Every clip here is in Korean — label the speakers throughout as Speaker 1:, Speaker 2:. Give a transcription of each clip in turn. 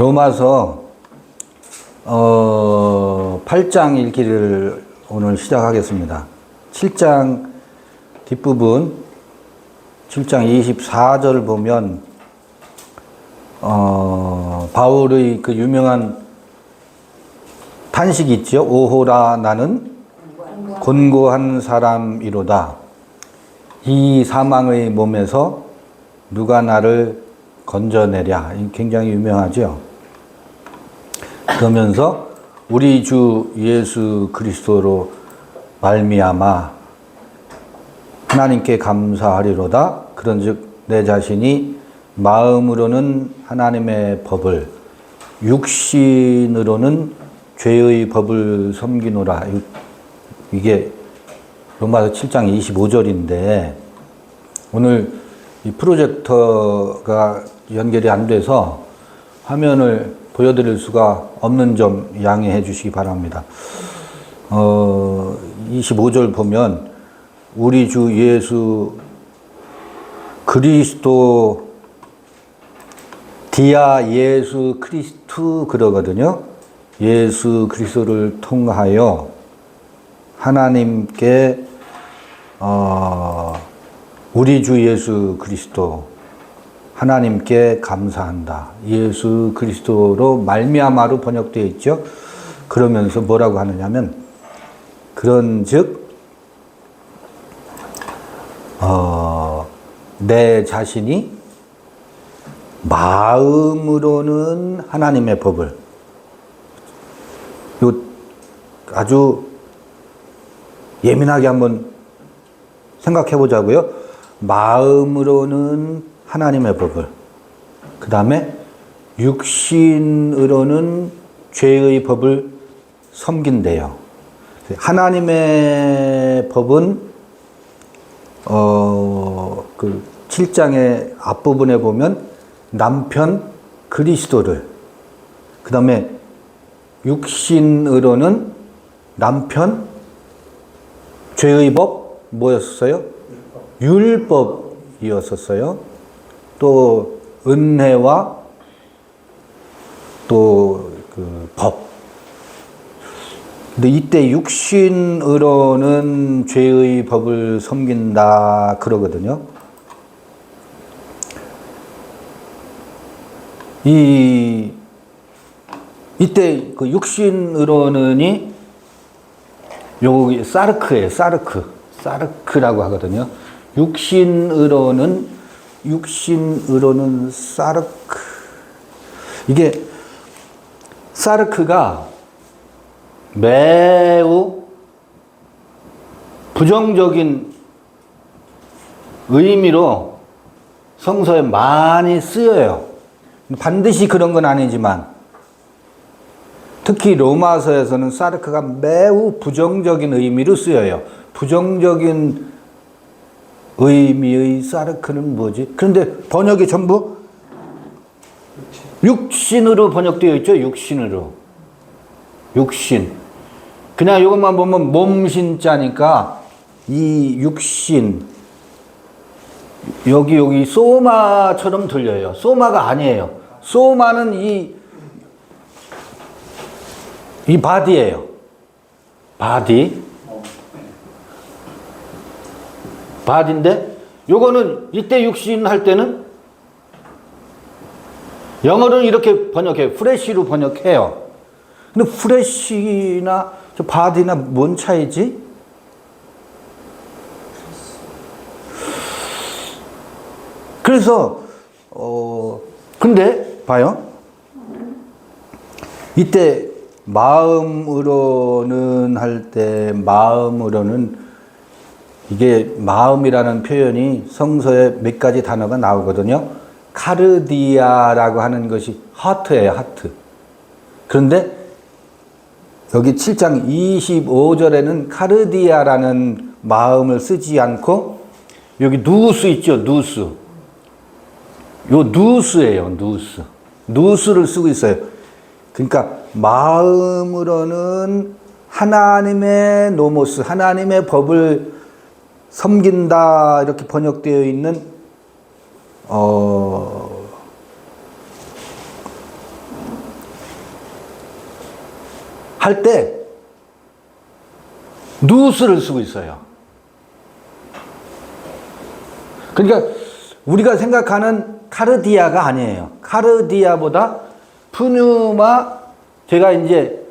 Speaker 1: 로마서 8장 읽기를 오늘 시작하겠습니다. 7장 뒷부분 7장 24절 보면 바울의 그 유명한 탄식이 있죠. 오호라 나는 곤고한 사람이로다. 이 사망의 몸에서 누가 나를 건져내랴. 굉장히 유명하죠. 그러면서 우리 주 예수 그리스도로 말미암아 하나님께 감사하리로다. 그런즉 내 자신이 마음으로는 하나님의 법을, 육신으로는 죄의 법을 섬기노라. 이게 로마서 7장 25절인데 오늘 이 프로젝터가 연결이 안 돼서 화면을 보여드릴 수가 없는 점 양해해 주시기 바랍니다. 25절 보면 우리 주 예수 그리스도 디아 예수 그리스도 그러거든요. 예수 그리스도를 통하여 하나님께 우리 주 예수 그리스도 하나님께 감사한다. 예수 그리스도로 말미암아로 번역되어 있죠. 그러면서 뭐라고 하느냐면 그런즉 내 자신이 마음으로는 하나님의 법을, 요 아주 예민하게 한번 생각해 보자고요. 마음으로는 하나님의 법을, 그 다음에 육신으로는 죄의 법을 섬긴대요. 하나님의 법은 그 7장의 앞부분에 보면 남편 그리스도를, 그 다음에 육신으로는 남편 죄의 법 뭐였어요? 율법이었었어요. 또 은혜와 또 그 법. 근데 이때 육신으로는 죄의 법을 섬긴다 그러거든요. 이때 그 육신으로는이 여기 사르크예요. 사르크라고 하거든요. 육신으로는 사르크. 이게 사르크가 매우 부정적인 의미로 성서에 많이 쓰여요. 반드시 그런 건 아니지만 특히 로마서에서는 사르크가 매우 부정적인 의미로 쓰여요. 부정적인 의미의 사르크는 뭐지? 그런데 번역이 전부 육신으로 번역되어 있죠. 육신. 그냥 이것만 보면 몸신자니까 이 육신, 여기 소마처럼 들려요. 소마가 아니에요. 소마는 이 바디예요. 바디인데 요거는 이때 육신 할 때는 영어로는 이렇게 번역해요. 프레쉬로 번역해요. 근데 프레쉬나 저 바디나 뭔 차이지? 그래서 근데 봐요. 이때 마음으로는 할 때 마음으로는 이게 마음이라는 표현이 성서에 몇 가지 단어가 나오거든요. 카르디아라고 하는 것이 하트예요. 하트. 그런데 여기 7장 25절에는 카르디아라는 마음을 쓰지 않고 여기 누스 있죠. 누스. 요 누스예요. 누스를 쓰고 있어요. 그러니까 마음으로는 하나님의 노모스, 하나님의 법을 섬긴다 이렇게 번역되어 할 때 누스를 쓰고 있어요. 그러니까 우리가 생각하는 카르디아가 아니에요. 카르디아보다 푸뉴마, 제가 이제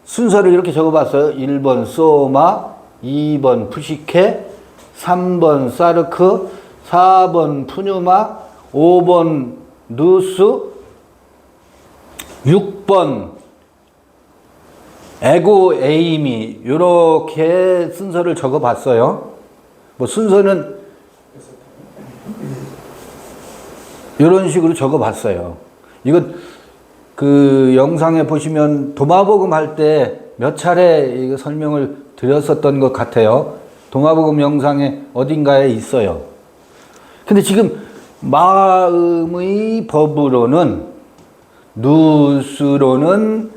Speaker 1: 순서를 이렇게 적어봤어요. 1번 소마, 2번 푸시케, 3번 사르크, 4번 푸뉴마, 5번 누스, 6번 에고 에이미, 이렇게 순서를 적어봤어요. 뭐 순서는 이런 식으로 적어봤어요. 이건 그 영상에 보시면 도마복음 할 때 몇 차례 이거 설명을 드렸었던 것 같아요. 도마복음 영상에 어딘가에 있어요. 근데 지금 마음의 법으로는, 누스로는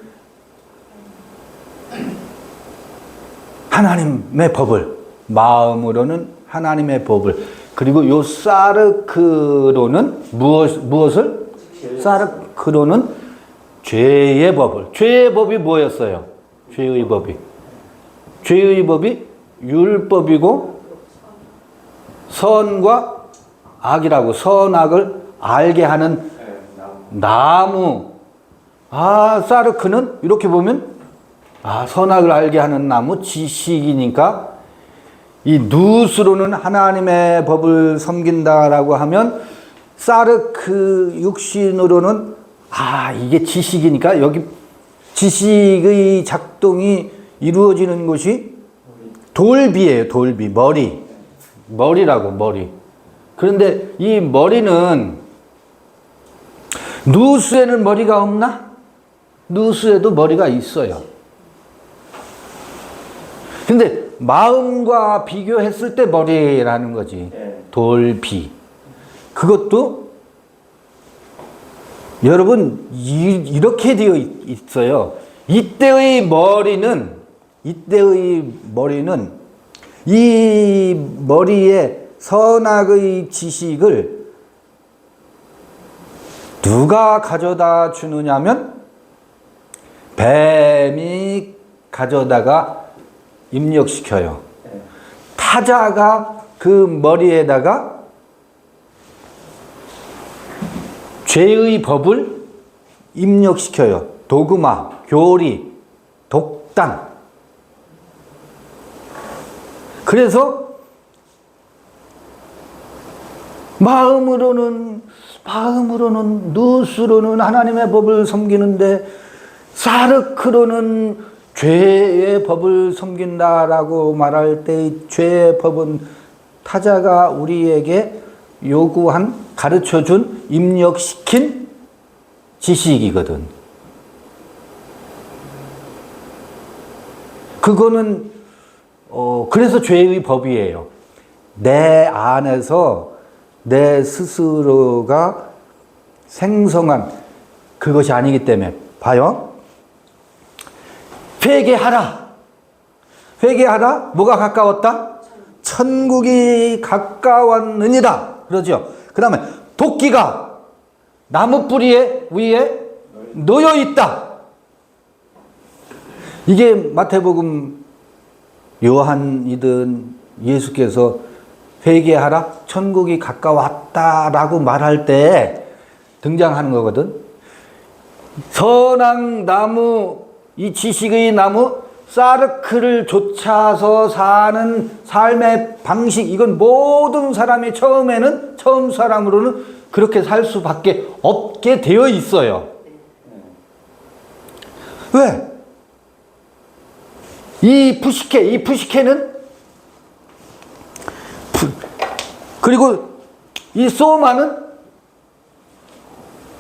Speaker 1: 하나님의 법을, 마음으로는 하나님의 법을, 그리고 요 사르크로는 무엇을? 사르크로는 죄의 법을. 죄의 법이 뭐였어요? 죄의 법이. 죄의 법이 율법이고 선과 악이라고, 선악을 알게 하는 나무. 아, 사르크는 이렇게 보면 선악을 알게 하는 나무, 지식이니까 이 누스로는 하나님의 법을 섬긴다라고 하면 사르크 육신으로는 이게 지식이니까 여기 지식의 작동이 이루어지는 곳이 돌비예요. 돌비. 머리라고, 머리. 그런데 이 머리는, 누스에는 머리가 없나? 누스에도 머리가 있어요. 근데 마음과 비교했을 때 머리라는 거지. 돌비. 그것도 여러분 이렇게 되어 있어요. 이때의 머리는 이 머리에 선악의 지식을 누가 가져다 주느냐면 뱀이 가져다가 입력시켜요. 타자가 그 머리에다가 죄의 법을 입력시켜요. 도그마, 교리, 독단. 그래서 마음으로는 누스로는 하나님의 법을 섬기는데 사르크로는 죄의 법을 섬긴다라고 말할 때 죄의 법은 타자가 우리에게 요구한, 가르쳐준, 입력시킨 지식이거든. 그거는 그래서 죄의 법이에요. 내 안에서 내 스스로가 생성한 그것이 아니기 때문에. 봐요. 회개하라. 뭐가 가까웠다? 천국이 가까웠느니라. 그러죠. 그 다음에 도끼가 나무 뿌리 위에 놓여 있다. 이게 마태복음, 요한이든 예수께서 회개하라, 천국이 가까웠다라고 말할 때 등장하는 거거든. 선악 나무, 이 지식의 나무, 사르크를 쫓아서 사는 삶의 방식, 이건 모든 사람이 처음 사람으로는 그렇게 살 수밖에 없게 되어 있어요. 왜? 이 푸시케는 그리고 이 소마는,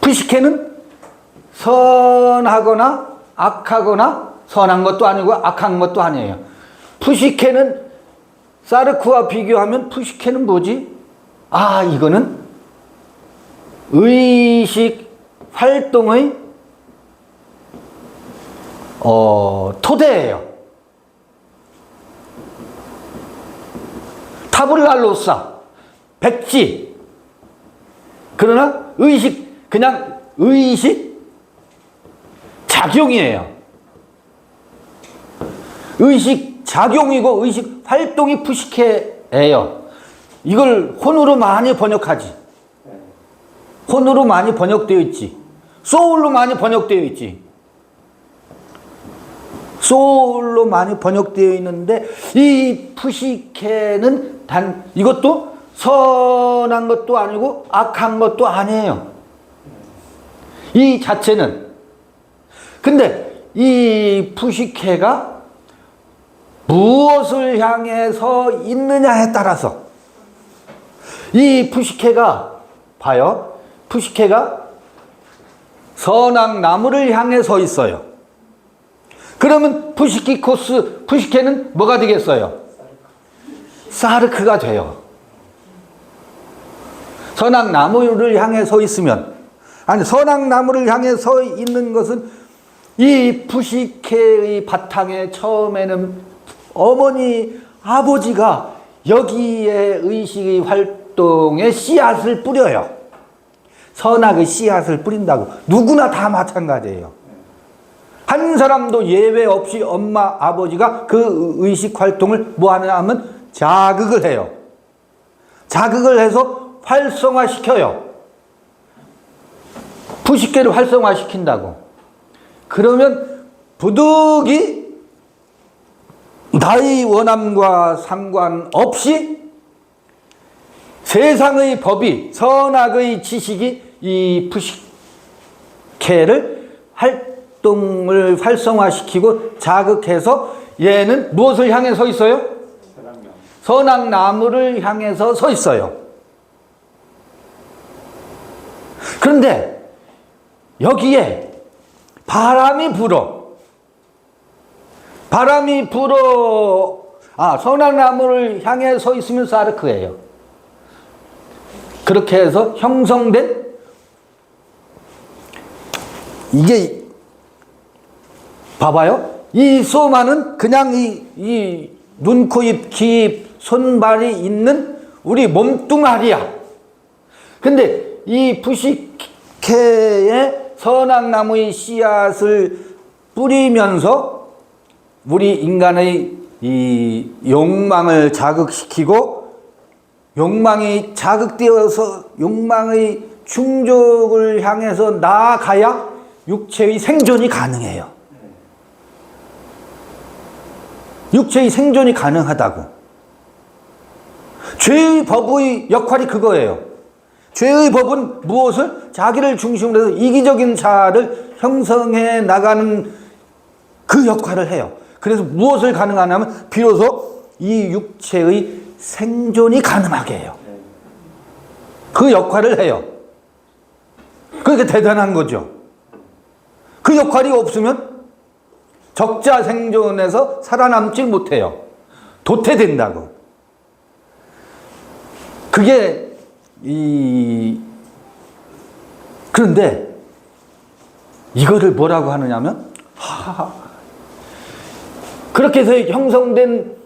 Speaker 1: 푸시케는 선하거나 악하거나, 선한 것도 아니고 악한 것도 아니에요. 푸시케는 사르크와 비교하면 푸시케는 뭐지? 이거는 의식 활동의 토대예요. 타블랄로사, 백지. 그러나 그냥 의식 작용이에요. 의식 작용이고 의식 활동이 푸시케예요. 이걸 혼으로 많이 번역하지. 혼으로 많이 번역되어 있지. 소울로 많이 번역되어 있지. 소울로 많이 번역되어 있는데 이 푸시케는 단 이것도 선한 것도 아니고 악한 것도 아니에요. 이 자체는. 근데 이 푸시케가 무엇을 향해서 있느냐에 따라서 이 푸시케가 봐요. 푸시케가 선악나무를 향해 서 있어요. 그러면 푸시케는 뭐가 되겠어요? 사르크가 돼요. 선악나무를 향해 서 있으면, 아니 선악나무를 향해 서 있는 것은 이 푸시케의 바탕에 처음에는 어머니 아버지가 여기에 의식의 활동에 씨앗을 뿌려요. 선악의 씨앗을 뿌린다고. 누구나 다 마찬가지예요. 한 사람도 예외 없이 엄마 아버지가 그 의식 활동을 뭐 하느냐 하면 자극을 해요. 자극을 해서 활성화시켜요. 푸시케를 활성화시킨다고. 그러면 부득이 나의 원함과 상관없이 세상의 법이, 선악의 지식이 이 푸시케를 활동을 활성화시키고 자극해서 얘는 무엇을 향해 서 있어요? 선악나무를 향해서 서 있어요. 그런데 여기에 바람이 불어. 선악나무를 향해 서 있으면 사르크예요. 그렇게 해서 형성된, 이게 봐봐요. 이 소마는 그냥 이 눈, 코, 입, 귀, 입, 손발이 있는 우리 몸뚱아리야. 근데 이 푸시케의 선악나무의 씨앗을 뿌리면서 우리 인간의 이 욕망을 자극시키고, 욕망이 자극되어서 욕망의 충족을 향해서 나아가야 육체의 생존이 가능해요. 육체의 생존이 가능하다고. 죄의 법의 역할이 그거예요. 죄의 법은 무엇을? 자기를 중심으로 해서 이기적인 자를 형성해 나가는 그 역할을 해요. 그래서 무엇을 가능하냐면 비로소 이 육체의 생존이 가능하게 해요. 그 역할을 해요. 그러니까 대단한 거죠. 그 역할이 없으면 적자 생존에서 살아남지 못해요. 도태된다고. 그게 그런데 이거를 뭐라고 하느냐면 그렇게 해서 형성된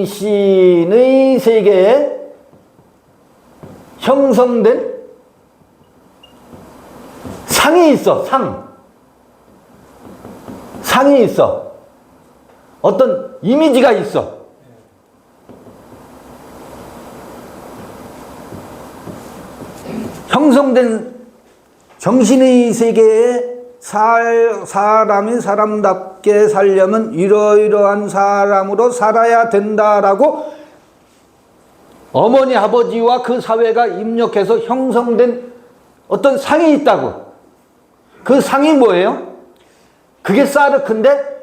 Speaker 1: 정신의 세계에 형성된 상이 있어. 상이 있어. 어떤 이미지가 있어. 형성된 정신의 세계에 사람이 사람답게 살려면 이러이러한 사람으로 살아야 된다라고 어머니 아버지와 그 사회가 입력해서 형성된 어떤 상이 있다고. 그 상이 뭐예요? 그게 사르크인데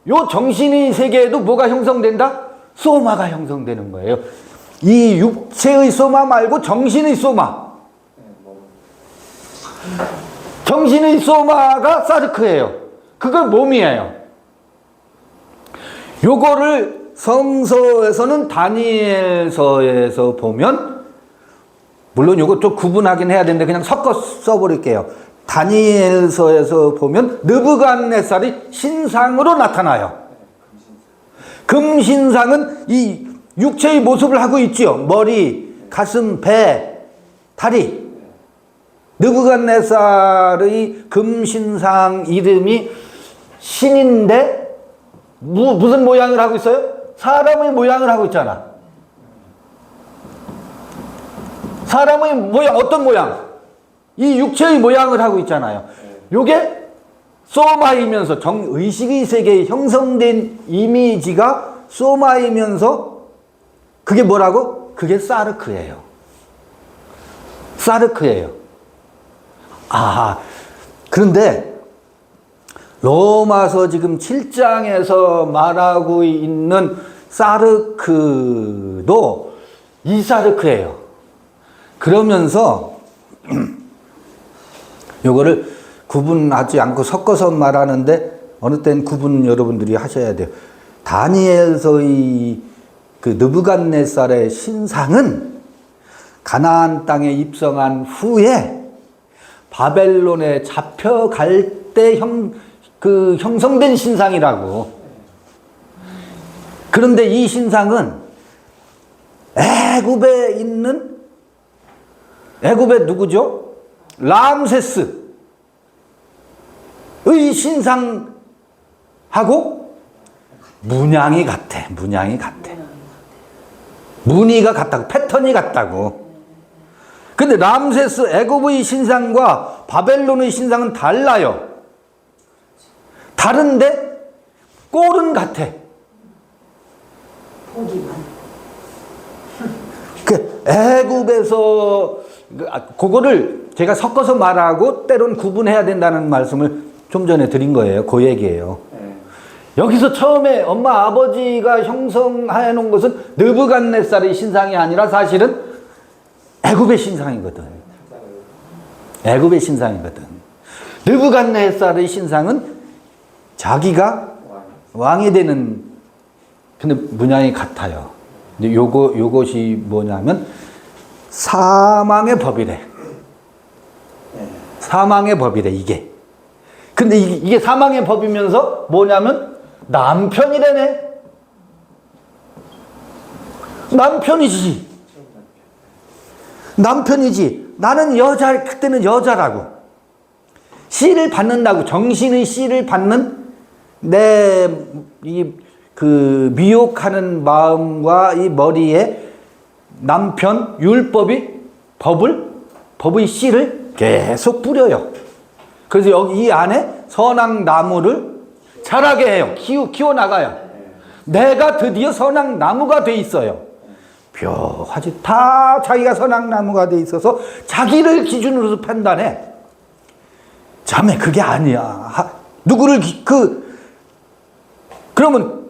Speaker 1: 요 정신의 세계에도 뭐가 형성된다? 소마가 형성되는 거예요. 이 육체의 소마 말고 정신의 소마. 정신의 소마가 사르크예요. 그건 몸이에요. 요거를 성서에서는 다니엘서에서 보면, 물론 요거 좀 구분하긴 해야 되는데 그냥 섞어 써버릴게요. 다니엘서에서 보면 느부갓네살이 신상으로 나타나요. 금신상은 이 육체의 모습을 하고 있지요. 머리, 가슴, 배, 다리. 느부갓네살의 금신상 이름이 신인데 무슨 모양을 하고 있어요? 사람의 모양을 하고 있잖아. 사람의 모양, 어떤 모양? 이 육체의 모양을 하고 있잖아요. 요게 소마이면서 의식의 세계에 형성된 이미지가 소마이면서 그게 뭐라고? 그게 사르크예요. 사르크예요. 그런데 로마서 지금 7장에서 말하고 있는 사르크도 이 사르크예요. 그러면서 요거를 구분하지 않고 섞어서 말하는데 어느 땐 구분 여러분들이 하셔야 돼요. 다니엘서의 그 느부갓네살의 신상은 가나안 땅에 입성한 후에 바벨론에 잡혀갈 때 형성된 신상이라고. 그런데 이 신상은 애굽에 있는, 애굽의 누구죠? 람세스의 신상하고 문양이 같아. 문양이 같아. 무늬가 같다고. 패턴이 같다고. 근데 람세스 애굽의 신상과 바벨론의 신상은 달라요. 다른데 꼴은 같아. 그 애굽에서 그거를 제가 섞어서 말하고 때론 구분해야 된다는 말씀을 좀 전에 드린 거예요. 그 얘기예요. 여기서 처음에 엄마 아버지가 형성해 놓은 것은 느부갓네살의 신상이 아니라 사실은 애굽의 신상이거든. 애굽의 신상이거든. 느부갓네살의 신상은 자기가 왕이 되는, 근데 문양이 같아요. 근데 요것이 뭐냐면 사망의 법이래. 사망의 법이래, 이게. 근데 이게 사망의 법이면서 뭐냐면 남편이래네. 남편이지. 남편이지. 나는 여자, 그때는 여자라고. 씨를 받는다고. 정신의 씨를 받는 그 미혹하는 마음과 이 머리에 남편, 법의 씨를 계속 뿌려요. 그래서 여기 이 안에 선악나무를 자라게 해요. 키워나가요. 내가 드디어 선악나무가 돼 있어요. 묘하지. 다 자기가 선악나무가 돼 있어서 자기를 기준으로 판단해. 자매, 그게 아니야. 누구를, 그러면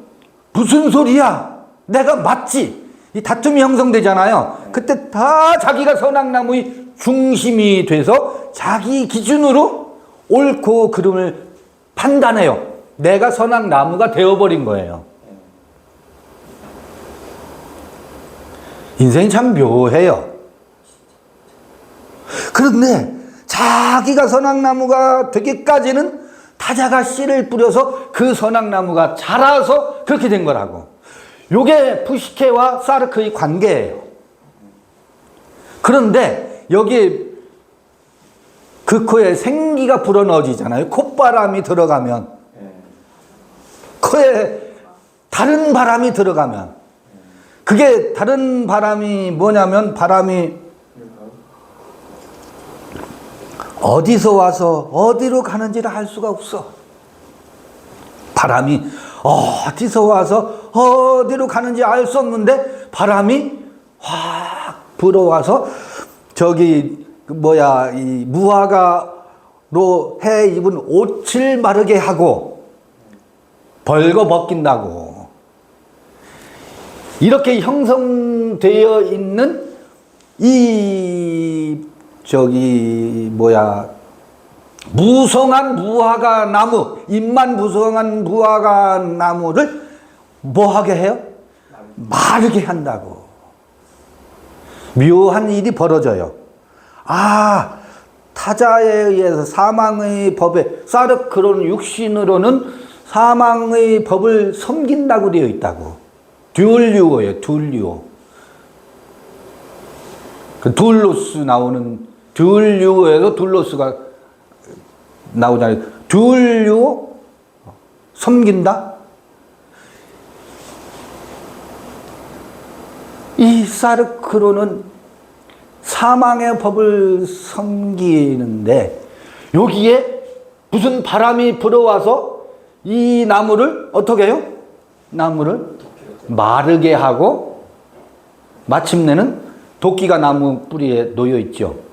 Speaker 1: 무슨 소리야? 내가 맞지? 이 다툼이 형성되잖아요. 그때 다 자기가 선악나무의 중심이 돼서 자기 기준으로 옳고 그름을 판단해요. 내가 선악나무가 되어버린 거예요. 인생이 참 묘해요. 그런데 자기가 선악나무가 되기까지는 타자가 씨를 뿌려서 그 선악나무가 자라서 그렇게 된 거라고. 요게 푸시케와 사르크의 관계예요. 그런데 여기에 그 코에 생기가 불어넣어지잖아요. 콧바람이 들어가면, 코에 다른 바람이 들어가면, 그게 다른 바람이 뭐냐면, 바람이 어디서 와서 어디로 가는지를 알 수가 없어. 바람이 어디서 와서 어디로 가는지 알 수 없는데 바람이 확 불어와서 저기 이 무화과로 해 입은 옷을 마르게 하고 벌거 벗긴다고. 이렇게 형성되어 있는 무성한 무화과 나무, 잎만 무성한 무화과 나무를 뭐 하게 해요? 마르게 한다고. 묘한 일이 벌어져요. 타자에 의해서 사망의 법에, 사르크로는 육신으로는 사망의 법을 섬긴다고 되어 있다고. 듀얼리오예요, 듀얼리오. 그 듀얼로스 나오는 둘류에서 둘로스가 나오잖아요. 둘류 섬긴다? 이 사르크로는 사망의 법을 섬기는데 여기에 무슨 바람이 불어와서 이 나무를 어떻게 해요? 나무를 마르게 하고 마침내는 도끼가 나무 뿌리에 놓여 있죠.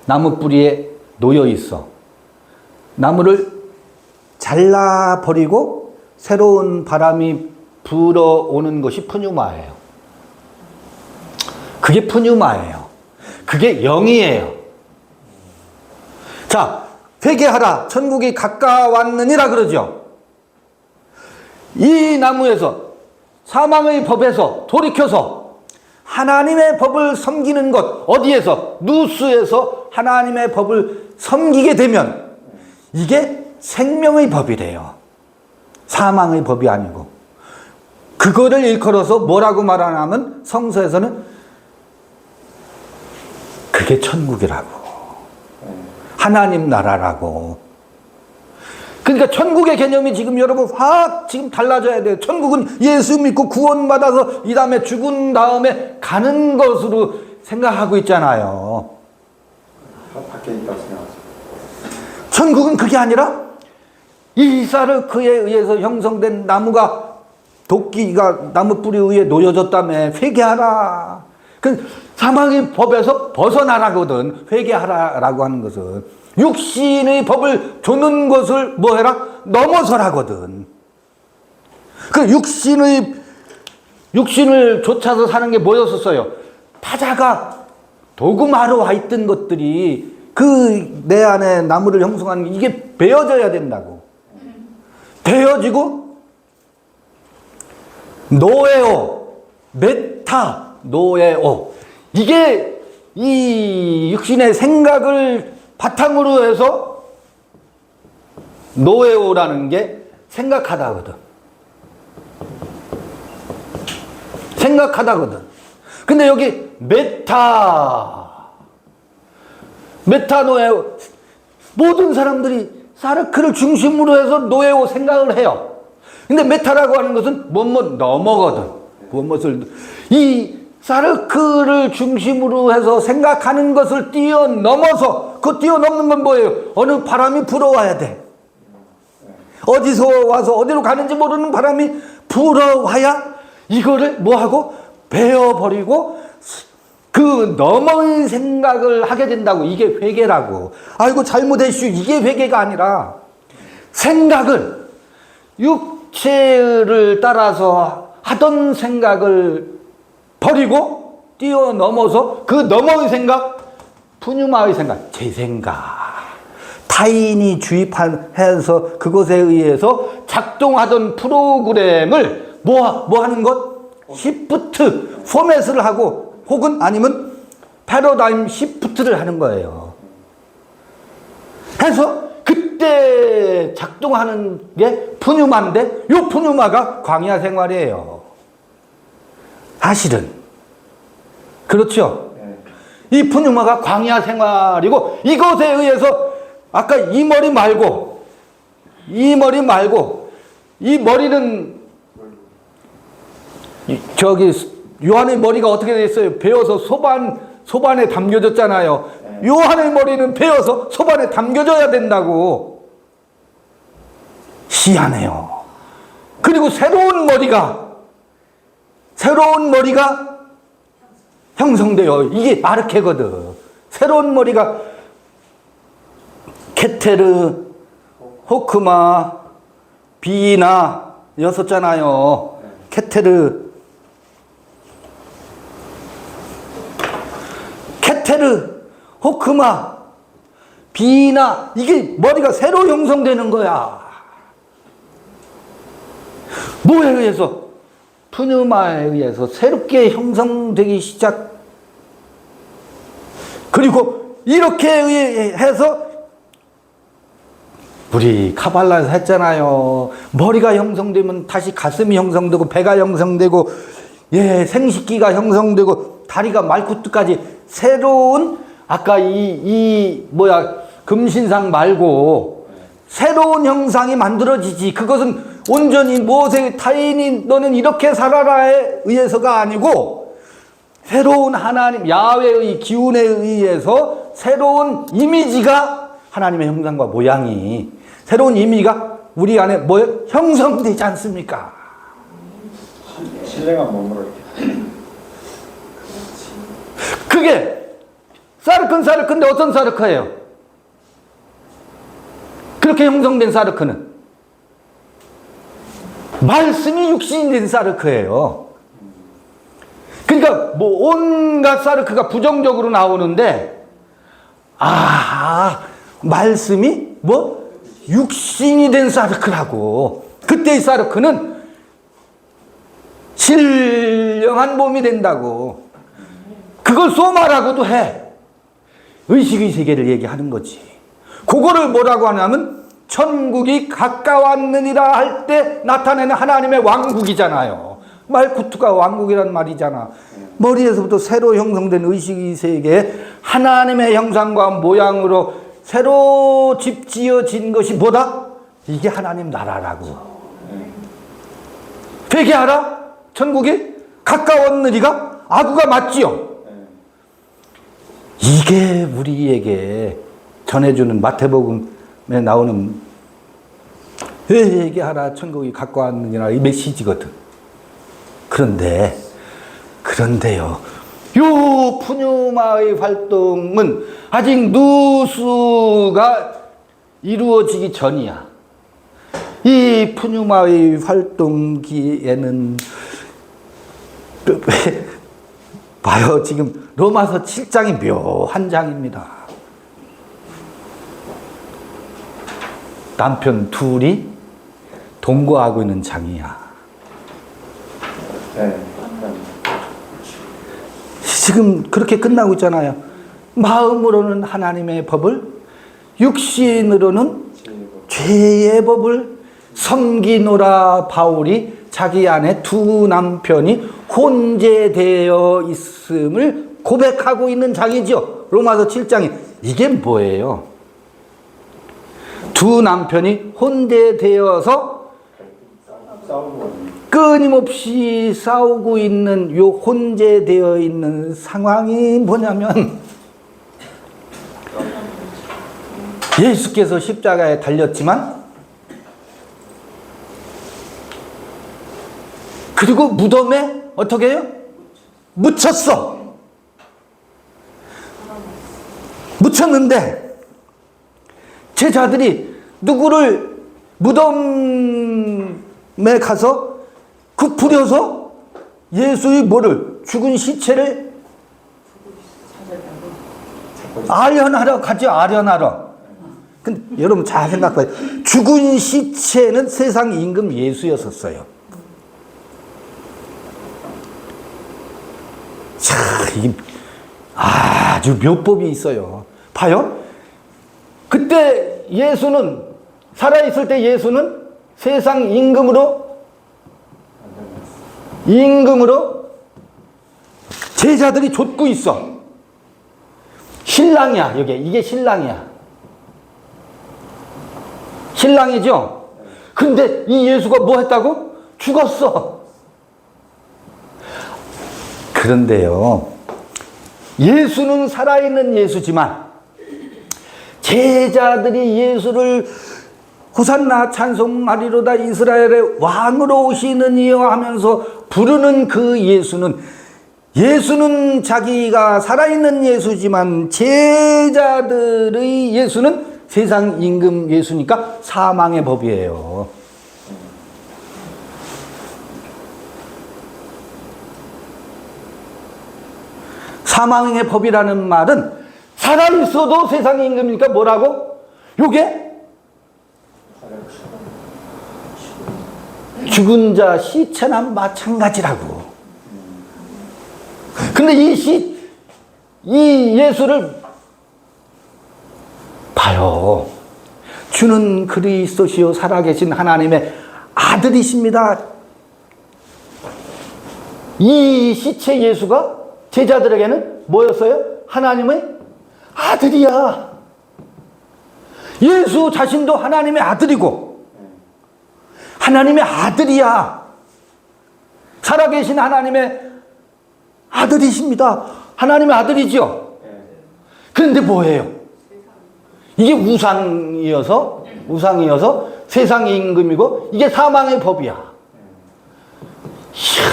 Speaker 1: 나무 뿌리에 놓여 있어. 나무를 잘라버리고 새로운 바람이 불어오는 것이 푸뉴마예요. 그게 푸뉴마예요. 그게 영이에요. 자, 회개하라. 천국이 가까웠느니라 그러죠. 이 나무에서 사망의 법에서 돌이켜서 하나님의 법을 섬기는 것, 어디에서? 누스에서 하나님의 법을 섬기게 되면 이게 생명의 법이래요. 사망의 법이 아니고. 그거를 일컬어서 뭐라고 말하냐면 성서에서는 그게 천국이라고. 하나님 나라라고. 그러니까 천국의 개념이 지금 여러분 확 지금 달라져야 돼요. 천국은 예수 믿고 구원받아서 이 다음에 죽은 다음에 가는 것으로 생각하고 있잖아요.
Speaker 2: 밖에 있다고 생각하죠.
Speaker 1: 천국은 그게 아니라 이 사르크에 의해서 형성된 나무가 도끼가 나무 뿌리 위에 놓여졌다며 회개하라. 그 사망의 법에서 벗어나라거든. 회개하라라고 하는 것은 육신의 법을 주는 것을 뭐해라? 넘어서라거든. 그 육신을 쫓아서 사는 게 뭐였었어요? 타자가 도금하러 와 있던 것들이 그 내 안에 나무를 형성하는 게 이게 베어져야 된다고. 베어지고 노에오, 메타, 노에오. 이게 이 육신의 생각을 바탕으로 해서 노에오라는 게 생각하다거든. 생각하다거든. 근데 여기 메타노에오. 모든 사람들이 사르크를 중심으로 해서 노에오 생각을 해요. 근데 메타라고 하는 것은 뭐뭐 넘어거든. 무엇을 이 사르크를 중심으로 해서 생각하는 것을 뛰어넘어서 그 뛰어넘는 건 뭐예요? 어느 바람이 불어와야 돼. 어디서 와서 어디로 가는지 모르는 바람이 불어와야 이거를 뭐하고 베어버리고 그 너머의 생각을 하게 된다고. 이게 회개라고. 아이고 잘못했슈. 이게 회개가 아니라 생각을 육체를 따라서 하던 생각을 버리고 뛰어넘어서 그 너머의 생각, 푸뉴마의 생각, 제 생각, 타인이 주입해서 그것에 의해서 작동하던 프로그램을 뭐 하는 것? 시프트, 포맷을 하고 혹은 아니면 패러다임 시프트를 하는 거예요. 해서 그때 작동하는 게 푸뉴마인데 이 푸뉴마가 광야 생활이에요. 사실은. 그렇죠? 이 푸뉴마가 광야 생활이고 이것에 의해서 아까 이 머리 말고 이 머리는 저기 요한의 머리가 어떻게 됐어요? 베어서 소반에 담겨졌잖아요. 요한의 머리는 베어서 소반에 담겨져야 된다고. 희한해요. 그리고 새로운 머리가 형성돼요. 이게 아르케거든. 새로운 머리가 케테르, 호크마, 비나 였었잖아요. 케테르, 호크마, 비나 이게 머리가 새로 형성되는 거야. 뭐에 의해서? 푸뉴마에 의해서 새롭게 형성되기 시작. 그리고 이렇게 해서 우리 카발라에서 했잖아요. 머리가 형성되면 다시 가슴이 형성되고 배가 형성되고 생식기가 형성되고 다리가 말끝까지 새로운 아까 금신상 말고 새로운 형상이 만들어지지. 그것은 온전히 모세 타인이 너는 이렇게 살아라에 의해서가 아니고 새로운 하나님 야훼의 기운에 의해서 새로운 이미지가 하나님의 형상과 모양이 새로운 이미지가 우리 안에 형성되지 않습니까?
Speaker 2: 신뢰가 몸으로 이렇게.
Speaker 1: 그게 사르큰데 어떤 사르크예요? 그렇게 형성된 사르크는 말씀이 육신이 된 사르크예요. 그러니까 온갖 사르크가 부정적으로 나오는데 말씀이 육신이 된 사르크라고. 그때의 사르크는 신령한 몸이 된다고. 그걸 소마라고도 해. 의식의 세계를 얘기하는 거지. 그거를 뭐라고 하냐면 천국이 가까웠느니라 할 때 나타내는 하나님의 왕국이잖아요. 말쿠트가 왕국이란 말이잖아. 머리에서부터 새로 형성된 의식의 세계에 하나님의 형상과 모양으로 새로 집 지어진 것이 뭐다? 이게 하나님 나라라고. 회개하라? 천국이 가까웠느니가? 아구가 맞지요? 이게 우리에게 전해주는 마태복음에 나오는 회개하라 천국이 가까웠느니라 이 메시지거든. 그런데요. 요 푸뉴마의 활동은 아직 누수가 이루어지기 전이야. 이 푸뉴마의 활동기에는 봐요. 지금 로마서 7장이 묘한 장입니다. 남편 둘이 동거하고 있는 장이야. 지금 그렇게 끝나고 있잖아요. 마음으로는 하나님의 법을, 육신으로는 죄의 법을 섬기노라. 바울이 자기 안에 두 남편이 혼재되어 있음을 고백하고 있는 장이죠. 로마서 7장이. 이게 뭐예요? 두 남편이 혼재되어서 끊임없이 싸우고 있는 요 혼재되어 있는 상황이 뭐냐면 예수께서 십자가에 달렸지만 그리고 무덤에 어떻게 해요? 묻혔어. 묻혔는데 제자들이 누구를 무덤에 가서 부려서 예수의 죽은 시체를 아련하러 가죠. 아련하러. 근데 여러분 잘 생각해봐요. 죽은 시체는 세상 임금 예수였었어요. 자, 이게 아주 묘법이 있어요. 봐요. 그때 예수는 살아있을 때 예수는 세상 임금으로 제자들이 좇고 있어. 신랑이야. 이게 신랑이야. 신랑이죠. 근데 이 예수가 뭐 했다고? 죽었어. 그런데요, 예수는 살아있는 예수지만 제자들이 예수를 호산나 찬송하리로다 이스라엘의 왕으로 오시는 이여 하면서 부르는 그 예수는 자기가 살아있는 예수지만 제자들의 예수는 세상 임금 예수니까 사망의 법이에요. 사망의 법이라는 말은 살아있어도 세상 임금이니까 뭐라고? 요게 죽은 자 시체나 마찬가지라고. 근데 이 예수를 봐요. 주는 그리스도시요 살아계신 하나님의 아들이십니다. 이 시체 예수가 제자들에게는 뭐였어요? 하나님의 아들이야. 예수 자신도 하나님의 아들이고 하나님의 아들이야. 살아계신 하나님의 아들이십니다. 하나님의 아들이지요. 그런데 뭐예요? 이게 우상이어서 세상의 임금이고 이게 사망의 법이야. 이야,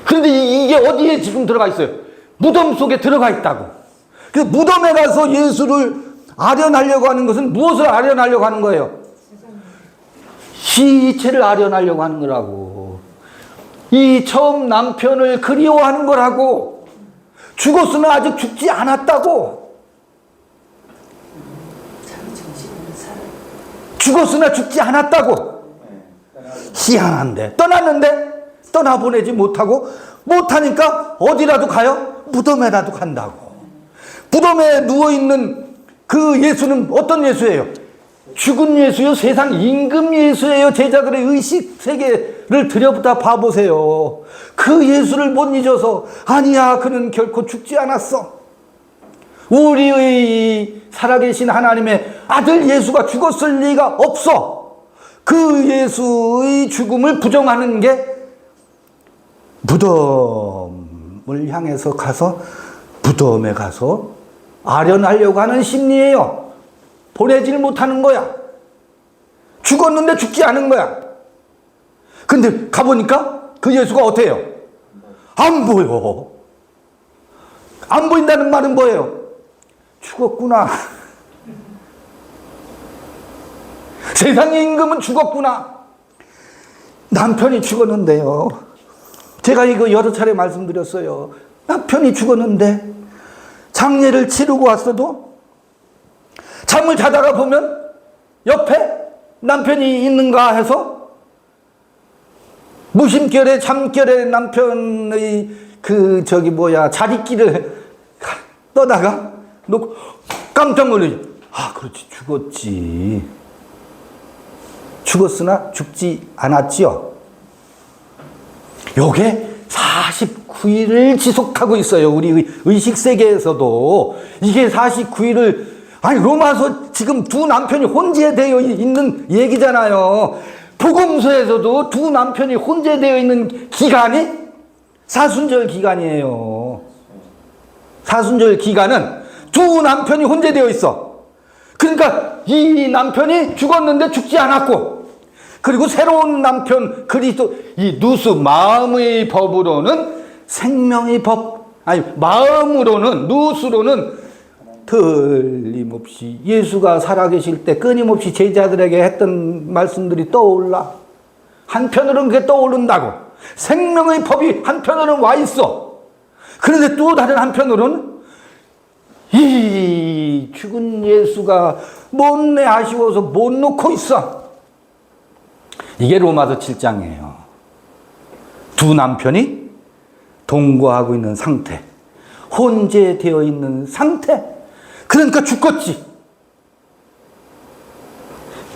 Speaker 1: 그런데 이게 어디에 지금 들어가 있어요? 무덤 속에 들어가 있다고. 그 무덤에 가서 예수를 아련하려고 하는 것은 무엇을 아련하려고 하는 거예요? 시체를 아련하려고 하는 거라고. 이 처음 남편을 그리워하는 거라고. 죽었으나 아직 죽지 않았다고. 죽었으나 죽지 않았다고. 희한한데 떠났는데 떠나보내지 못하니까 어디라도 가요? 무덤에라도 간다고. 무덤에 누워있는 그 예수는 어떤 예수예요? 죽은 예수요? 세상 임금 예수예요. 제자들의 의식 세계를 들여다 봐보세요. 그 예수를 못 잊어서 아니야, 그는 결코 죽지 않았어. 우리의 살아계신 하나님의 아들 예수가 죽었을 리가 없어. 그 예수의 죽음을 부정하는 게 무덤을 향해서 가서 무덤에 가서 아련하려고 하는 심리예요. 보내지를 못하는 거야. 죽었는데 죽지 않은 거야. 근데 가보니까 그 예수가 어때요? 안 보여. 안 보인다는 말은 뭐예요? 죽었구나. 세상의 임금은 죽었구나. 남편이 죽었는데요. 제가 이거 여러 차례 말씀드렸어요. 남편이 죽었는데 장례를 치르고 왔어도 잠을 자다가 보면 옆에 남편이 있는가 해서 무심결에 잠결에 남편의 자리끼를 떠다가 놓고 깜짝 놀라지. 아, 그렇지, 죽었지. 죽었으나 죽지 않았지요. 요게 49일을 지속하고 있어요. 우리 의식세계에서도. 이게 49일을, 아니, 로마서 지금 두 남편이 혼재되어 있는 얘기잖아요. 복음서에서도 두 남편이 혼재되어 있는 기간이 사순절 기간이에요. 사순절 기간은 두 남편이 혼재되어 있어. 그러니까 이 남편이 죽었는데 죽지 않았고, 그리고 새로운 남편 그리스도, 이 누수 마음의 법으로는 생명의 법, 아니 마음으로는 누수로는 틀림없이 예수가 살아계실 때 끊임없이 제자들에게 했던 말씀들이 떠올라. 한편으로는 그게 떠오른다고. 생명의 법이 한편으로는 와 있어. 그런데 또 다른 한편으로는 이 죽은 예수가 못내 아쉬워서 못 놓고 있어. 이게 로마서 7장이에요. 두 남편이 동거하고 있는 상태, 혼재되어 있는 상태. 그러니까 죽겠지.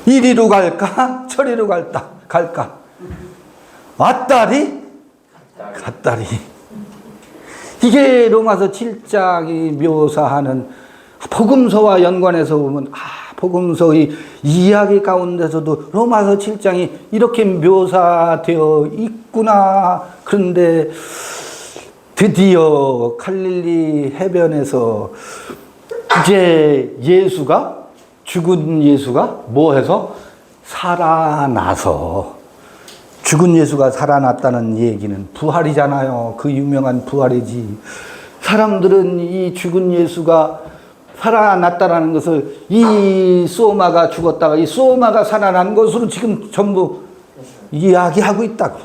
Speaker 1: 이리로 갈까 저리로 갈까. 왔다리 갔다리. 이게 로마서 7장이 묘사하는, 복음서와 연관해서 보면 복음서의 이야기 가운데서도 로마서 7장이 이렇게 묘사되어 있구나. 그런데 드디어 갈릴리 해변에서 이제 예수가, 죽은 예수가 뭐 해서 살아나서, 죽은 예수가 살아났다는 얘기는 부활이잖아요. 그 유명한 부활이지. 사람들은 이 죽은 예수가 살아났다라는 것을 이 소마가 죽었다가 이 소마가 살아난 것으로 지금 전부 이야기하고 있다고.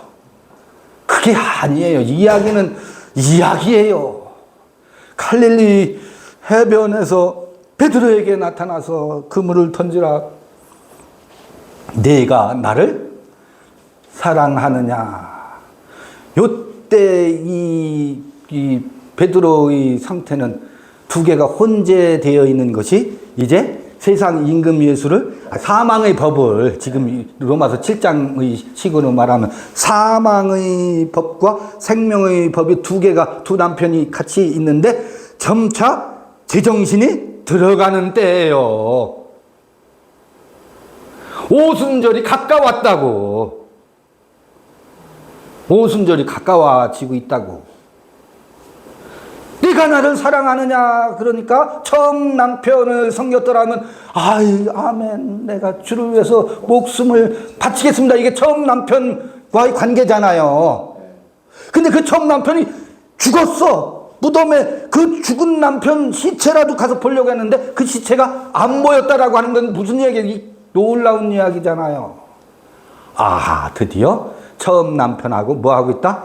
Speaker 1: 그게 아니에요. 이야기는 이야기예요. 갈릴리 해변에서 베드로에게 나타나서 그물을 던지라. 내가 나를 사랑하느냐. 요때 이 베드로의 상태는 두 개가 혼재되어 있는 것이 이제 세상 임금 예수를, 사망의 법을, 지금 로마서 7장의 식으로 말하면 사망의 법과 생명의 법이 두 개가, 두 남편이 같이 있는데 점차 제정신이 들어가는 때예요. 오순절이 가까웠다고. 오순절이 가까워지고 있다고. 네가 나를 사랑하느냐? 그러니까 처음 남편을 섬겼더라면 아이 아멘, 내가 주를 위해서 목숨을 바치겠습니다. 이게 처음 남편과의 관계잖아요. 근데 그 처음 남편이 죽었어. 무덤에 그 죽은 남편 시체라도 가서 보려고 했는데 그 시체가 안 보였다라고 하는 건 무슨 얘기예요? 놀라운 이야기잖아요. 아하, 드디어 처음 남편하고 뭐 하고 있다?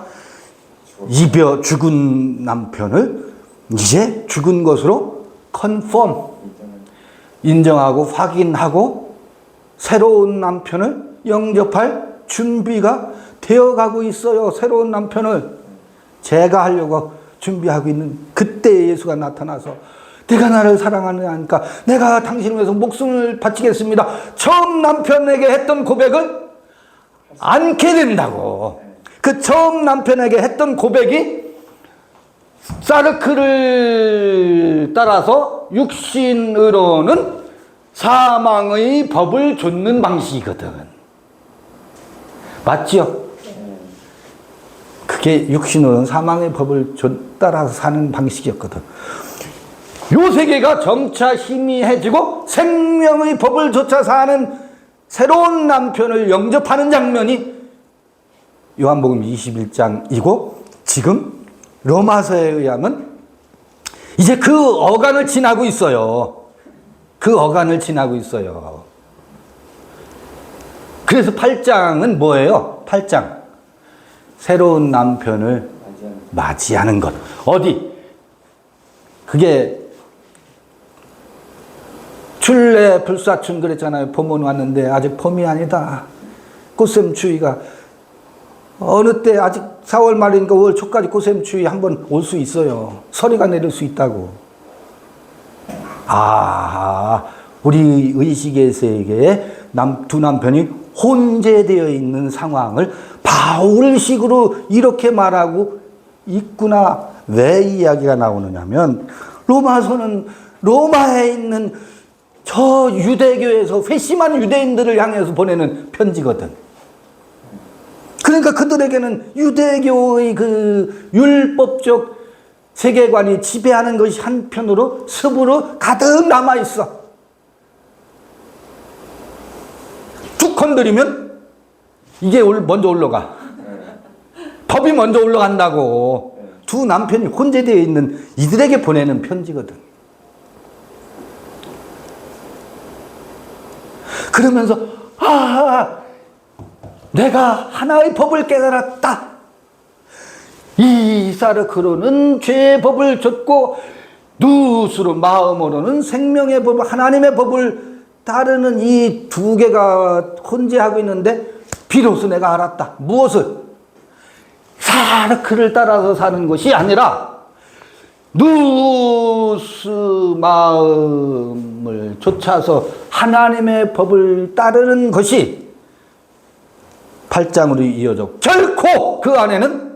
Speaker 1: 죽은 남편을 이제 죽은 것으로 컨펌, 인정하고 확인하고 새로운 남편을 영접할 준비가 되어가고 있어요. 새로운 남편을 제가 하려고 준비하고 있는 그때 예수가 나타나서 네가 나를 사랑하느냐 하니까 내가 당신을 위해서 목숨을 바치겠습니다. 처음 남편에게 했던 고백을 않게 된다고. 그 처음 남편에게 했던 고백이 사르크를 따라서 육신으로는 사망의 법을 좇는 방식이거든. 맞지요? 그게 육신으로는 사망의 법을 따라서 사는 방식이었거든. 요 세계가 점차 희미해지고 생명의 법을 좇아 사는 새로운 남편을 영접하는 장면이 요한복음 21장이고 지금 로마서에 의하면 이제 그 어간을 지나고 있어요. 그 어간을 지나고 있어요. 그래서 8장은 뭐예요? 8장. 새로운 남편을 맞이하는 것. 어디? 그게 출래 불사춘 그랬잖아요. 봄은 왔는데 아직 봄이 아니다. 꽃샘추위가 어느 때 아직 4월 말이니까 5월 초까지 꽃샘추위 한번 올 수 있어요. 서리가 내릴 수 있다고. 아, 우리 의식의 세계에 두 남편이 혼재되어 있는 상황을 바울식으로 이렇게 말하고 있구나. 왜 이 이야기가 나오느냐면 로마서는 로마에 있는 저 유대교에서 회심한 유대인들을 향해서 보내는 편지거든. 그러니까 그들에게는 유대교의 그 율법적 세계관이 지배하는 것이 한편으로 습으로 가득 남아있어. 툭 건드리면 이게 먼저 올라가. 법이 먼저 올라간다고. 두 남편이 혼재되어 있는 이들에게 보내는 편지거든. 그러면서 내가 하나의 법을 깨달았다. 이 사르크로는 죄의 법을 좇고 누스로 마음으로는 생명의 법, 하나님의 법을 따르는 이 두 개가 혼재하고 있는데 비로소 내가 알았다. 무엇을? 사르크를 따라서 사는 것이 아니라 누스 마음을 좇아서 하나님의 법을 따르는 것이 8장으로 이어져 결코 그 안에는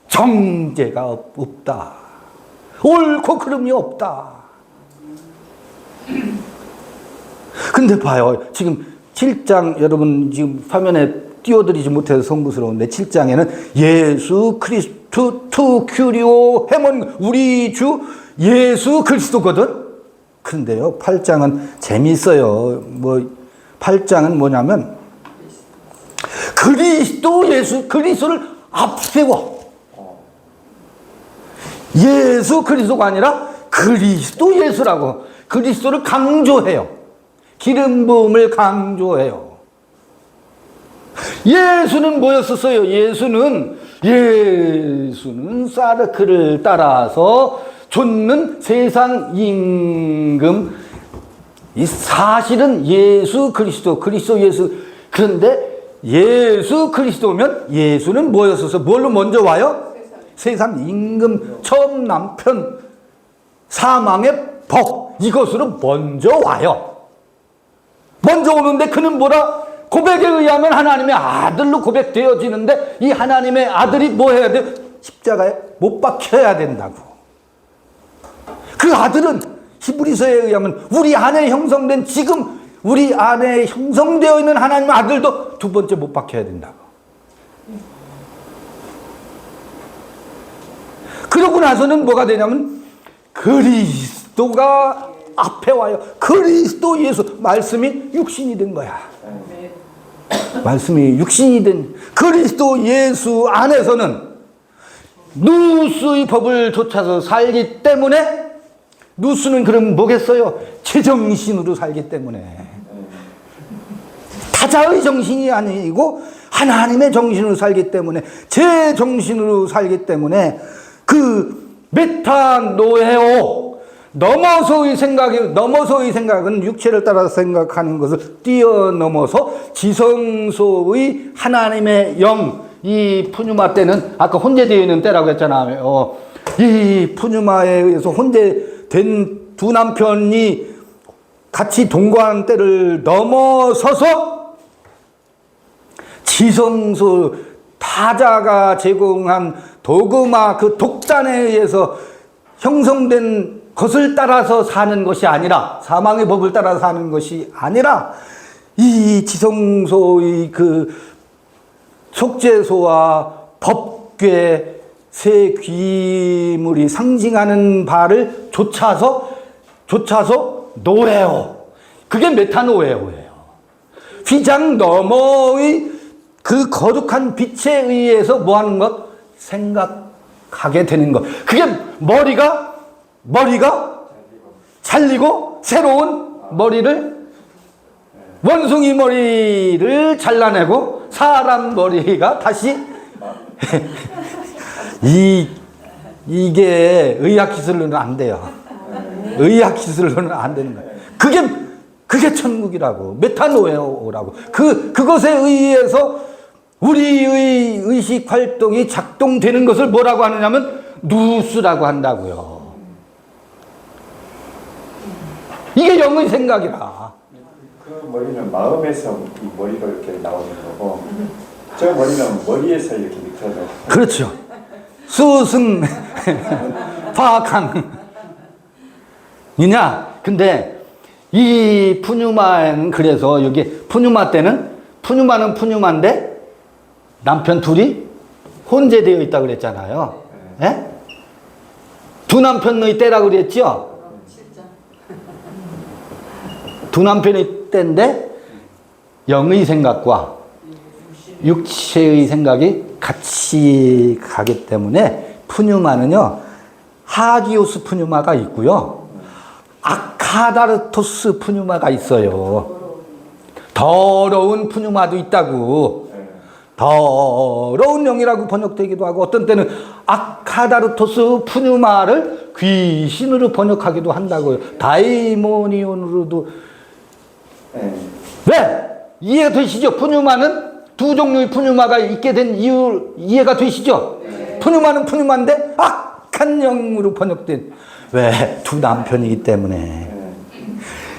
Speaker 1: 정죄가 없다. 옳고 그름이 없다. 근데 봐요. 지금 7장 여러분 지금 화면에 띄워드리지 못해서 송구스러운데 7장에는 예수 그리스도 투 큐리오 헤몬 우리 주 예수 그리스도거든. 그런데요 8장은 재미있어요. 8장은 뭐냐면 그리스도 예수 그리스도를 앞세워. 예수 그리스도가 아니라 그리스도 예수라고 그리스도를 강조해요. 기름 부음을 강조해요. 예수는 뭐였었어요? 예수는 사르크를 따라서 좇는 세상 임금. 이 사실은 예수 그리스도 예수. 그런데 예수 그리스도면 예수는 뭐였었어? 뭘로 먼저 와요? 세상 임금, 처음 남편, 사망의 법, 이것으로 먼저 와요. 먼저 오는데 그는 뭐라? 고백에 의하면 하나님의 아들로 고백되어지는데 이 하나님의 아들이 뭐 해야 돼요? 십자가에 못 박혀야 된다고. 그 아들은 히브리서에 의하면 우리 안에 형성된 지금 우리 안에 형성되어 있는 하나님의 아들도 두 번째 못 박혀야 된다고. 그러고 나서는 뭐가 되냐면 그리스도가 앞에 와요. 그리스도 예수 말씀이 육신이 된 거야. 말씀이 육신이 된 그리스도 예수 안에서는 누수의 법을 좇아서 살기 때문에 누수는 그럼 뭐겠어요? 제정신으로 살기 때문에 타자의 정신이 아니고 하나님의 정신으로 살기 때문에 제 정신으로 살기 때문에 그 메타노에오 넘어서의 생각은 육체를 따라 생각하는 것을 뛰어넘어서 지성소의 하나님의 영, 이 푸뉴마 때는 아까 혼재되어 있는 때라고 했잖아요. 이 푸뉴마에 의해서 혼재된 두 남편이 같이 동거하는 때를 넘어서서 지성소 타자가 제공한 도그마 그 독단에 의해서 형성된 것을 따라서 사는 것이 아니라 사망의 법을 따라 사는 것이 아니라 이 지성소의 그 속죄소와 법궤 새 귀물이 상징하는 바를 좇아서 노예요. 그게 메타노예요예요. 휘장 너머의 그 거룩한 빛에 의해서 뭐 하는 것? 생각하게 되는 것. 그게 머리가 잘리고 새로운 머리를 원숭이 머리를 잘라내고 사람 머리가 다시 이게 의학 기술로는 안 돼요. 의학 기술로는 안 되는 거예요. 그게 천국이라고 메타노에오라고 그것에 의해서 우리의 의식 활동이 작동되는 것을 뭐라고 하느냐면 누스라고 한다고요. 이게 영의 생각이라.
Speaker 2: 그 머리는 마음에서 이 머리가 이렇게 나오는 거고, 저 머리는 머리에서 이렇게 밑으로.
Speaker 1: 그렇죠. 수승 파악한 이냐. 근데 이 푸뉴마는 그래서 여기 푸뉴마 때는 푸뉴마는 푸뉴마인데 남편 둘이 혼재되어 있다 그랬잖아요. 예? 두 남편의 때라고 그랬죠. 두 남편의 때인데 영의 생각과 육체의 생각이 같이 가기 때문에 푸뉴마는요 하기오스 푸뉴마가 있고요 아카다르토스 푸뉴마가 있어요. 더러운 푸뉴마도 있다고. 더러운 영이라고 번역되기도 하고 어떤 때는 아카다르토스 푸뉴마를 귀신으로 번역하기도 한다고요. 다이모니온으로도. 왜? 이해가 되시죠? 푸뉴마는 두 종류의 푸뉴마가 있게 된 이유 이해가 되시죠? 푸뉴마는 푸뉴마인데 악한 영으로 번역된. 왜? 두 남편이기 때문에.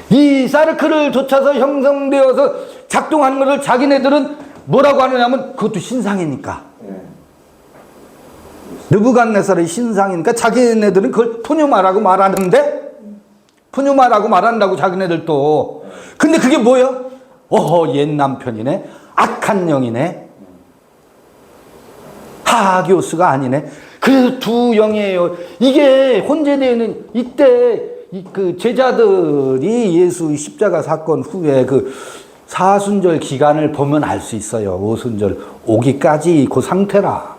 Speaker 1: 이 사르크를 좇아서 형성되어서 작동하는 것을 자기네들은 뭐라고 하느냐면 그것도 신상이니까. 느부갓네살의 신상이니까 자기네들은 그걸 푸뉴마라고 말하는데 푸뉴마라고 말한다고 자기네들도. 근데 그게 뭐예요? 옛 남편이네. 악한 영이네. 하기오스가 아니네. 그래서 두 영이에요. 이게 혼재되어 있는 이때 그 제자들이 예수 십자가 사건 후에 그 사순절 기간을 보면 알 수 있어요. 오순절 오기까지 그 상태라.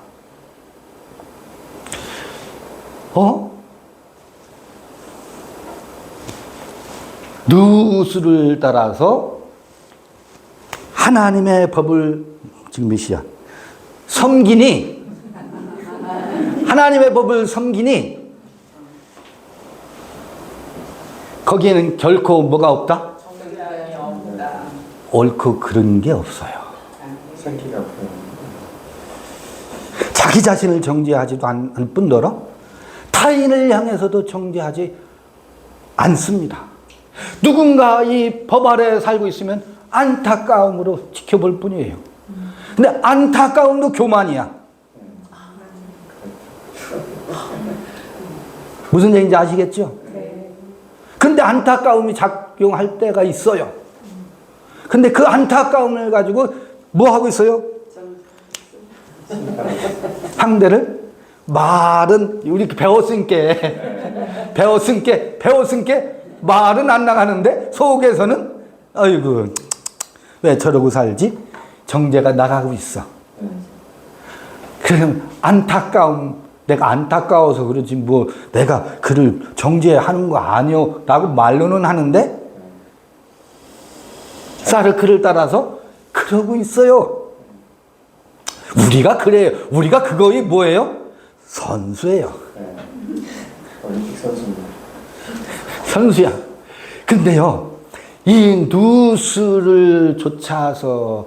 Speaker 1: 누수를 따라서 하나님의 법을 지금 몇 시야? 섬기니 하나님의 법을 섬기니 거기에는 결코 뭐가 없다? 옳고 그런 게 없어요. 자기 자신을 정죄하지도 않을 뿐더러 타인을 향해서도 정죄하지 않습니다. 누군가 이 법 아래 살고 있으면 안타까움으로 지켜볼 뿐이에요. 근데 안타까움도 교만이야. 무슨 얘기인지 아시겠죠? 근데 안타까움이 작용할 때가 있어요. 근데 그 안타까움을 가지고 뭐 하고 있어요? 상대를 말은 우리 배웠으니까 말은 안 나가는데 속에서는 아이고 왜 저러고 살지? 정죄가 나가고 있어. 그럼 안타까움, 내가 안타까워서 그러지 뭐 내가 그를 정죄하는 거 아니요 라고 말로는 하는데 쌀을 그를 따라서 그러고 있어요. 우리가 그래요. 우리가 그거이 뭐예요? 선수예요.
Speaker 2: 올림픽 선수입니다.
Speaker 1: 선수야. 근데요, 이 누수를 좇아서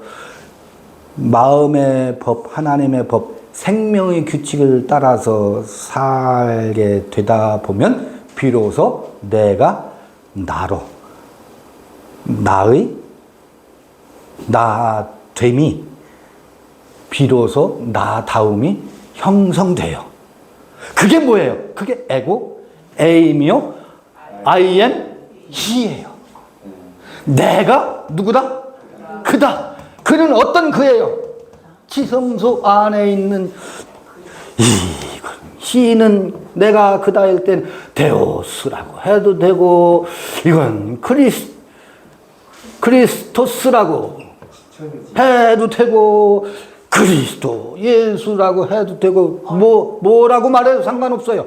Speaker 1: 마음의 법, 하나님의 법, 생명의 규칙을 따라서 살게 되다 보면 비로소 내가 나로, 나의 나됨이, 비로소 나다움이 형성돼요. 그게 뭐예요? 그게 에고, A이며 I am He예요. 내가 누구다? 그다. 그는 어떤 그예요? 지성소 안에 있는 He는 내가 그다일 땐 데오스라고 해도 되고 이건 크리스토스라고 해도 되고 그리스도 예수라고 해도 되고 뭐라고 말해도 상관없어요.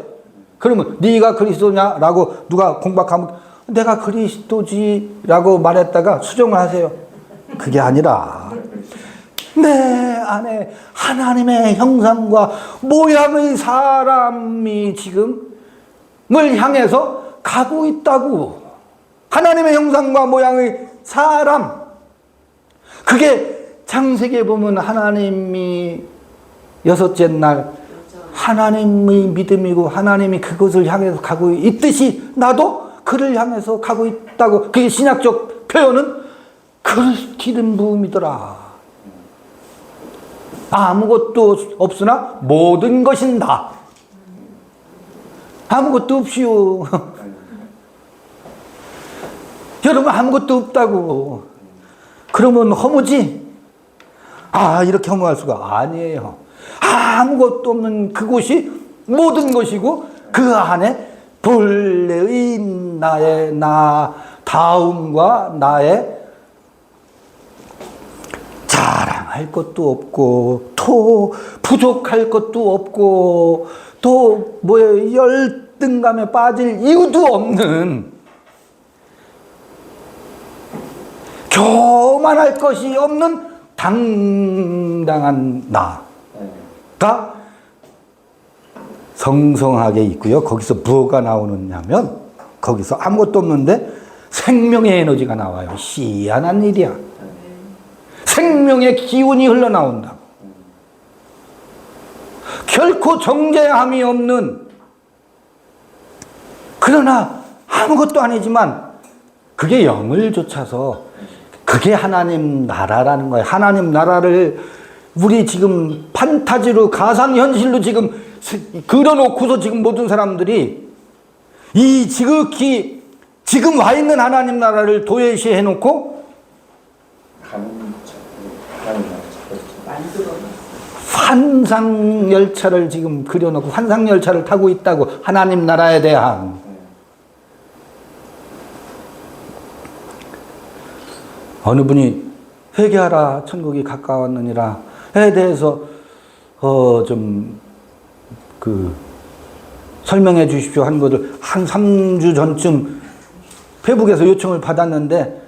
Speaker 1: 그러면 네가 그리스도냐라고 누가 공박하면 내가 그리스도지라고 말했다가 수정을 하세요. 그게 아니라 내 안에 하나님의 형상과 모양의 사람이 지금을 향해서 가고 있다고. 하나님의 형상과 모양의 사람. 그게 창세기에 보면 하나님이 여섯째 날 하나님의 믿음이고 하나님이 그것을 향해서 가고 있듯이 나도 그를 향해서 가고 있다고. 그게 신약적 표현은 기름 부음이더라. 아무것도 없으나 모든 것인 나. 아무것도 없이요. 여러분 아무것도 없다고. 그러면 허무지? 이렇게 허무할 수가 아니에요. 아무것도 없는 그곳이 모든 것이고 그 안에 본래의 나의 나다움과 나의 자랑할 것도 없고 또 부족할 것도 없고 또 뭐예요? 열등감에 빠질 이유도 없는 교만할 것이 없는 당당한 나가 성성하게 있고요. 거기서 뭐가 나오느냐면 거기서 아무것도 없는데 생명의 에너지가 나와요. 희한한 일이야. 생명의 기운이 흘러나온다. 결코 정죄함이 없는, 그러나 아무것도 아니지만 그게 영을 좇아서 그게 하나님 나라라는 거예요. 하나님 나라를 우리 지금 판타지로 가상현실로 지금 그려놓고서 지금 모든 사람들이 이 지극히 지금 와 있는 하나님 나라를 도외시해 놓고 환상 열차를 지금 그려놓고 환상 열차를 타고 있다고. 하나님 나라에 대한 어느 분이 회개하라 천국이 가까웠느니라에 대해서 설명해 주십시오 한 것을 한 3주 전쯤 페북에서 요청을 받았는데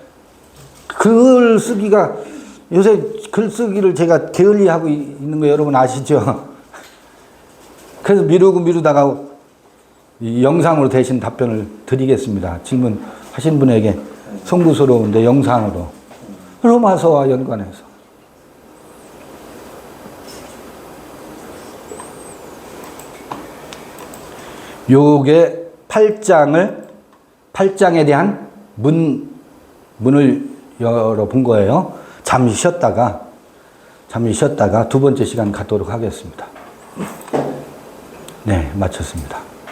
Speaker 1: 글 쓰기가, 요새 글 쓰기를 제가 게을리하고 있는 거 여러분 아시죠? 그래서 미루다가 이 영상으로 대신 답변을 드리겠습니다. 질문하신 분에게 송구스러운데 영상으로 로마서와 연관해서. 요게 8장에 대한 문을 열어본 거예요. 잠시 쉬었다가 두 번째 시간 갖도록 하겠습니다. 네, 마쳤습니다.